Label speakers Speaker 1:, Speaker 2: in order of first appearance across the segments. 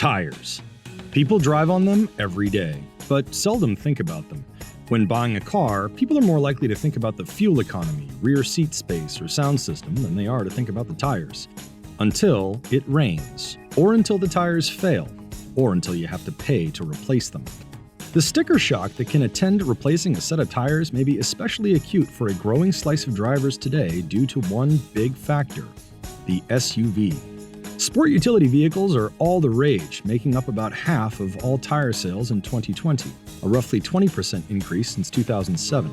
Speaker 1: Tires. People drive on them every day, but seldom think about them. When buying a car, people are more likely to think about the fuel economy, rear seat space, or sound system than they are to think about the tires. Until it rains, or until the tires fail, or until you have to pay to replace them. The sticker shock that can attend replacing a set of tires may be especially acute for a growing slice of drivers today due to one big factor: the SUV. Sport utility vehicles are all the rage, making up about half of all tire sales in 2020, a roughly 20% increase since 2007.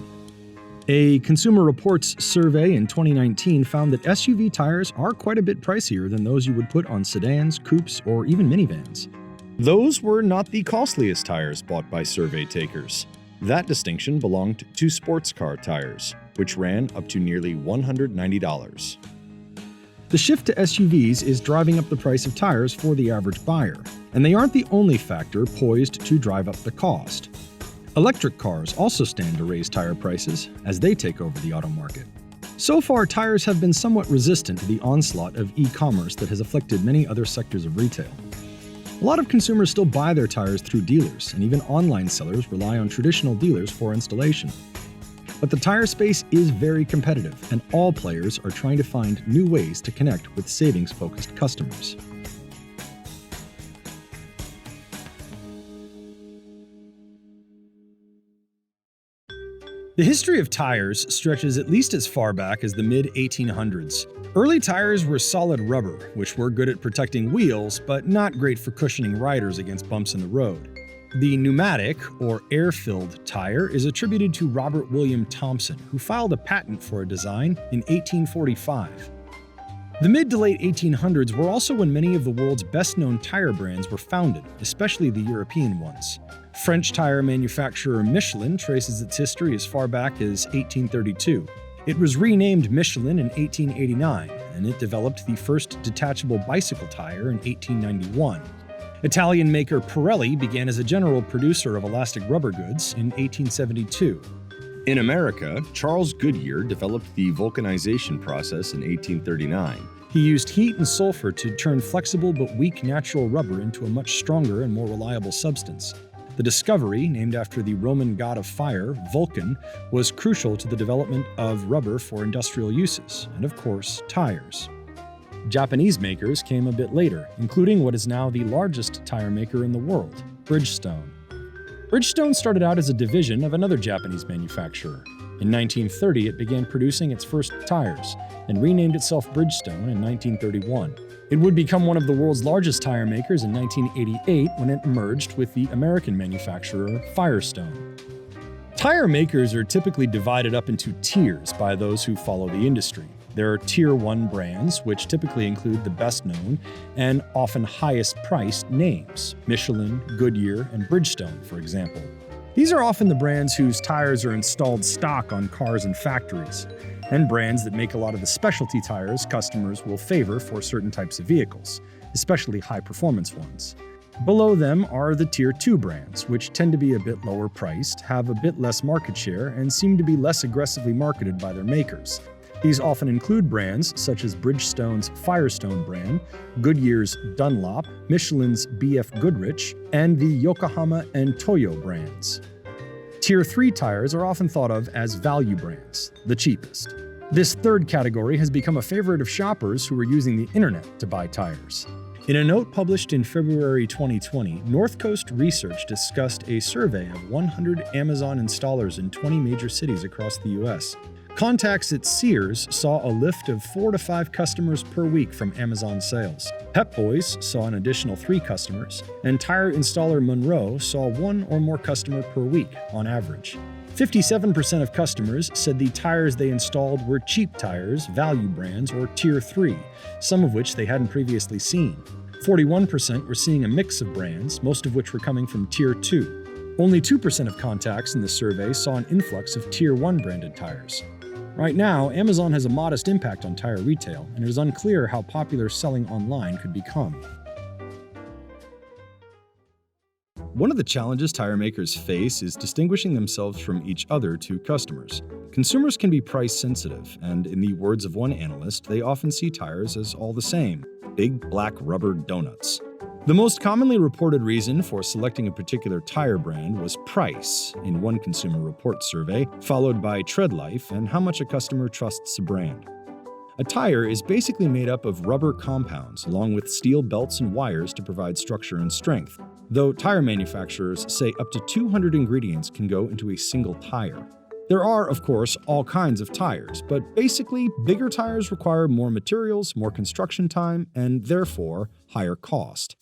Speaker 1: A Consumer Reports survey in 2019 found that SUV tires are quite a bit pricier than those you would put on sedans, coupes, or even minivans. Those were not the costliest tires bought by survey takers. That distinction belonged to sports car tires, which ran up to nearly $190. The shift to SUVs is driving up the price of tires for the average buyer, and they aren't the only factor poised to drive up the cost. Electric cars also stand to raise tire prices as they take over the auto market. So far, tires have been somewhat resistant to the onslaught of e-commerce that has afflicted many other sectors of retail. A lot of consumers still buy their tires through dealers, and even online sellers rely on traditional dealers for installation. But the tire space is very competitive, and all players are trying to find new ways to connect with savings-focused customers. The history of tires stretches at least as far back as the mid-1800s. Early tires were solid rubber, which were good at protecting wheels, but not great for cushioning riders against bumps in the road. The pneumatic, or air-filled, tire is attributed to Robert William Thompson, who filed a patent for a design in 1845. The mid to late 1800s were also when many of the world's best-known tire brands were founded, especially the European ones. French tire manufacturer Michelin traces its history as far back as 1832. It was renamed Michelin in 1889, and it developed the first detachable bicycle tire in 1891. Italian maker Pirelli began as a general producer of elastic rubber goods in 1872. In America, Charles Goodyear developed the vulcanization process in 1839. He used heat and sulfur to turn flexible but weak natural rubber into a much stronger and more reliable substance. The discovery, named after the Roman god of fire, Vulcan, was crucial to the development of rubber for industrial uses, and of course, tires. Japanese makers came a bit later, including what is now the largest tire maker in the world, Bridgestone. Bridgestone started out as a division of another Japanese manufacturer. In 1930, it began producing its first tires, and renamed itself Bridgestone in 1931. It would become one of the world's largest tire makers in 1988 when it merged with the American manufacturer Firestone. Tire makers are typically divided up into tiers by those who follow the industry. There are Tier 1 brands, which typically include the best-known and often highest-priced names, Michelin, Goodyear, and Bridgestone, for example. These are often the brands whose tires are installed stock on cars and factories, and brands that make a lot of the specialty tires customers will favor for certain types of vehicles, especially high-performance ones. Below them are the Tier 2 brands, which tend to be a bit lower priced, have a bit less market share, and seem to be less aggressively marketed by their makers. These often include brands such as Bridgestone's Firestone brand, Goodyear's Dunlop, Michelin's B.F. Goodrich, and the Yokohama and Toyo brands. Tier 3 tires are often thought of as value brands, the cheapest. This third category has become a favorite of shoppers who are using the internet to buy tires. In a note published in February 2020, North Coast Research discussed a survey of 100 Amazon installers in 20 major cities across the U.S. Contacts at Sears saw a lift of 4 to 5 customers per week from Amazon sales. Pep Boys saw an additional 3 customers, and tire installer Monroe saw 1 or more customer per week on average. 57% of customers said the tires they installed were cheap tires, value brands, or Tier 3, some of which they hadn't previously seen. 41% were seeing a mix of brands, most of which were coming from Tier 2. Only 2% of contacts in the survey saw an influx of Tier 1 branded tires. Right now, Amazon has a modest impact on tire retail, and it is unclear how popular selling online could become. One of the challenges tire makers face is distinguishing themselves from each other to customers. Consumers can be price sensitive, and in the words of one analyst, they often see tires as all the same, big black rubber donuts. The most commonly reported reason for selecting a particular tire brand was price in one Consumer Reports survey, followed by tread life and how much a customer trusts a brand. A tire is basically made up of rubber compounds along with steel belts and wires to provide structure and strength, though tire manufacturers say up to 200 ingredients can go into a single tire. There are, of course, all kinds of tires, but basically, bigger tires require more materials, more construction time, and therefore, higher cost.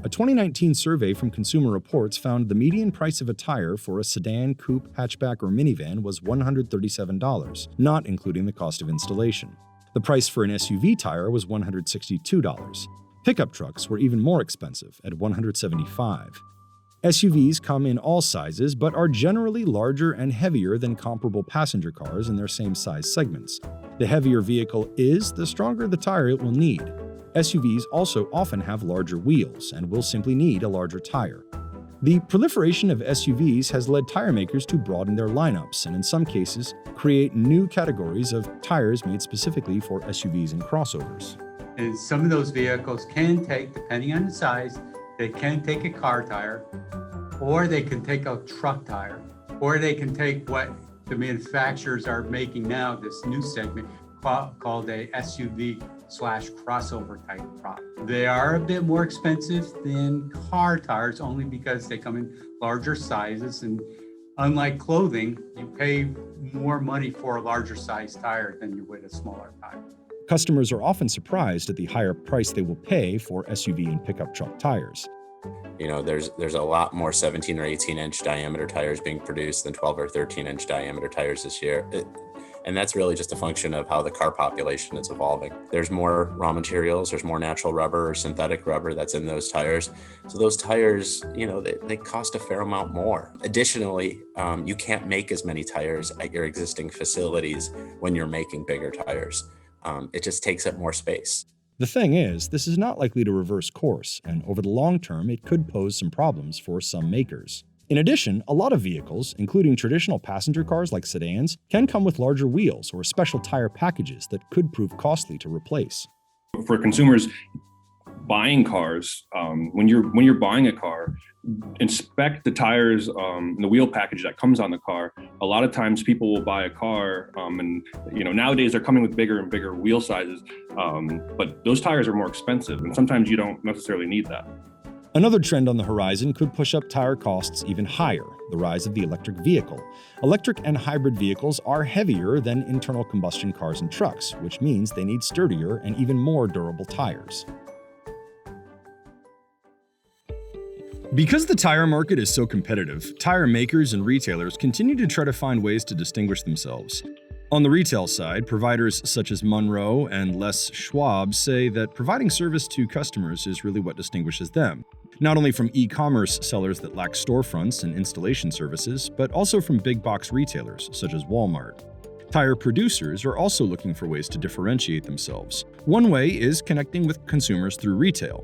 Speaker 1: A 2019 survey from Consumer Reports found the median price of a tire for a sedan, coupe, hatchback, or minivan was $137, not including the cost of installation. The price for an SUV tire was $162. Pickup trucks were even more expensive at $175. SUVs come in all sizes but are generally larger and heavier than comparable passenger cars in their same size segments. The heavier vehicle is, the stronger the tire it will need. SUVs also often have larger wheels and will simply need a larger tire. The proliferation of SUVs has led tire makers to broaden their lineups and, in some cases, create new categories of tires made specifically for SUVs and crossovers.
Speaker 2: And some of those vehicles can take, depending on the size, they can take a car tire, or they can take a truck tire, or they can take what the manufacturers are making now, this new segment called a SUV/crossover type product. They are a bit more expensive than car tires only because they come in larger sizes, and unlike clothing, you pay more money for a larger size tire than you would a smaller tire.
Speaker 1: Customers are often surprised at the higher price they will pay for SUV and pickup truck tires.
Speaker 3: There's a lot more 17 or 18-inch diameter tires being produced than 12 or 13-inch diameter tires this year. And that's really just a function of how the car population is evolving. There's more raw materials, there's more natural rubber or synthetic rubber that's in those tires. So those tires, they cost a fair amount more. Additionally, you can't make as many tires at your existing facilities when you're making bigger tires. It just takes up more space.
Speaker 1: The thing is, this is not likely to reverse course, and over the long term, it could pose some problems for some makers. In addition, a lot of vehicles, including traditional passenger cars like sedans, can come with larger wheels or special tire packages that could prove costly to replace.
Speaker 4: For consumers buying cars, when you're buying a car, inspect the tires, the wheel package that comes on the car. A lot of times people will buy a car, and nowadays they're coming with bigger and bigger wheel sizes, but those tires are more expensive, and sometimes you don't necessarily need that.
Speaker 1: Another trend on the horizon could push up tire costs even higher: the rise of the electric vehicle. Electric and hybrid vehicles are heavier than internal combustion cars and trucks, which means they need sturdier and even more durable tires. Because the tire market is so competitive, tire makers and retailers continue to try to find ways to distinguish themselves. On the retail side, providers such as Monroe and Les Schwab say that providing service to customers is really what distinguishes them, not only from e-commerce sellers that lack storefronts and installation services, but also from big box retailers such as Walmart. Tire producers are also looking for ways to differentiate themselves. One way is connecting with consumers through retail.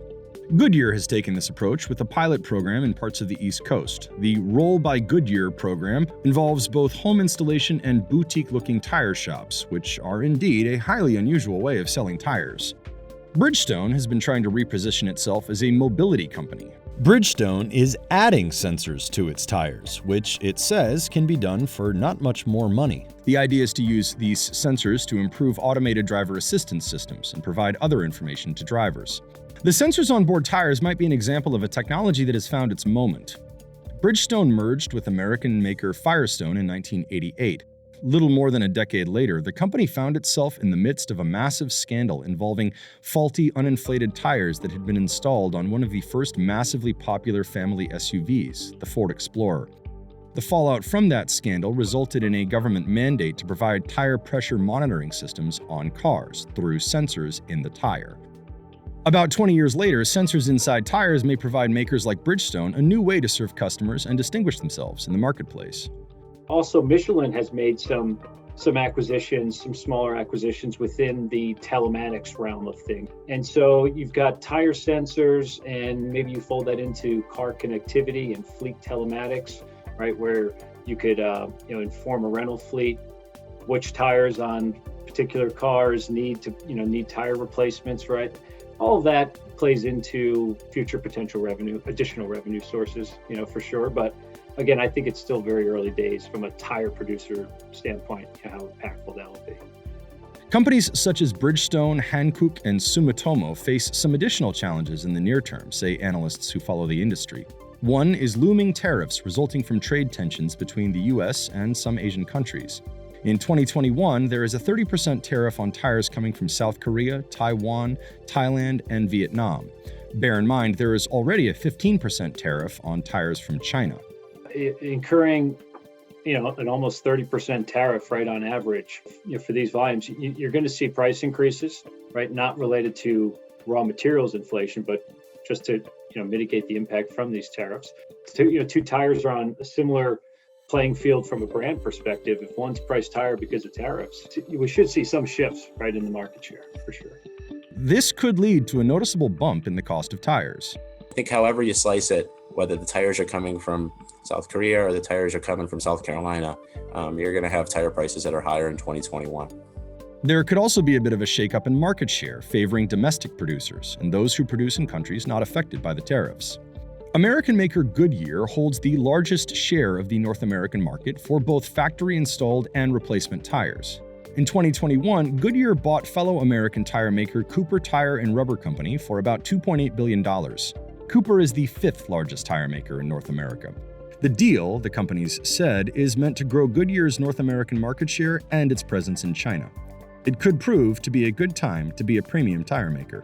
Speaker 1: Goodyear has taken this approach with a pilot program in parts of the East Coast. The Roll by Goodyear program involves both home installation and boutique-looking tire shops, which are indeed a highly unusual way of selling tires. Bridgestone has been trying to reposition itself as a mobility company. Bridgestone is adding sensors to its tires, which it says can be done for not much more money. The idea is to use these sensors to improve automated driver assistance systems and provide other information to drivers. The sensors on board tires might be an example of a technology that has found its moment. Bridgestone merged with American maker Firestone in 1988. Little more than a decade later, the company found itself in the midst of a massive scandal involving faulty, uninflated tires that had been installed on one of the first massively popular family SUVs, the Ford Explorer. The fallout from that scandal resulted in a government mandate to provide tire pressure monitoring systems on cars through sensors in the tire. About 20 years later, sensors inside tires may provide makers like Bridgestone a new way to serve customers and distinguish themselves in the marketplace.
Speaker 5: Also, Michelin has made some acquisitions, some smaller acquisitions within the telematics realm of things. And so you've got tire sensors, and maybe you fold that into car connectivity and fleet telematics, right? Where you could inform a rental fleet which tires on particular cars need tire replacements, right? All of that plays into future potential revenue, additional revenue sources, for sure. But again, I think it's still very early days from a tire producer standpoint, how impactful that will be.
Speaker 1: Companies such as Bridgestone, Hankook, and Sumitomo face some additional challenges in the near term, say analysts who follow the industry. One is looming tariffs resulting from trade tensions between the US and some Asian countries. In 2021, there is a 30% tariff on tires coming from South Korea, Taiwan, Thailand, and Vietnam. Bear in mind, there is already a 15% tariff on tires from China.
Speaker 5: Incurring, an almost 30% tariff, right, on average, for these volumes, you're going to see price increases, right, not related to raw materials inflation, but just to mitigate the impact from these tariffs. Two tires are on a similar playing field from a brand perspective. If one's priced higher because of tariffs, we should see some shifts, right, in the market share, for sure.
Speaker 1: This could lead to a noticeable bump in the cost of tires.
Speaker 3: I think however you slice it, whether the tires are coming from South Korea or the tires are coming from South Carolina, you're going to have tire prices that are higher in 2021.
Speaker 1: There could also be a bit of a shakeup in market share, favoring domestic producers and those who produce in countries not affected by the tariffs. American maker Goodyear holds the largest share of the North American market for both factory-installed and replacement tires. In 2021, Goodyear bought fellow American tire maker Cooper Tire and Rubber Company for about $2.8 billion. Cooper is the fifth largest tire maker in North America. The deal, the companies said, is meant to grow Goodyear's North American market share and its presence in China. It could prove to be a good time to be a premium tire maker.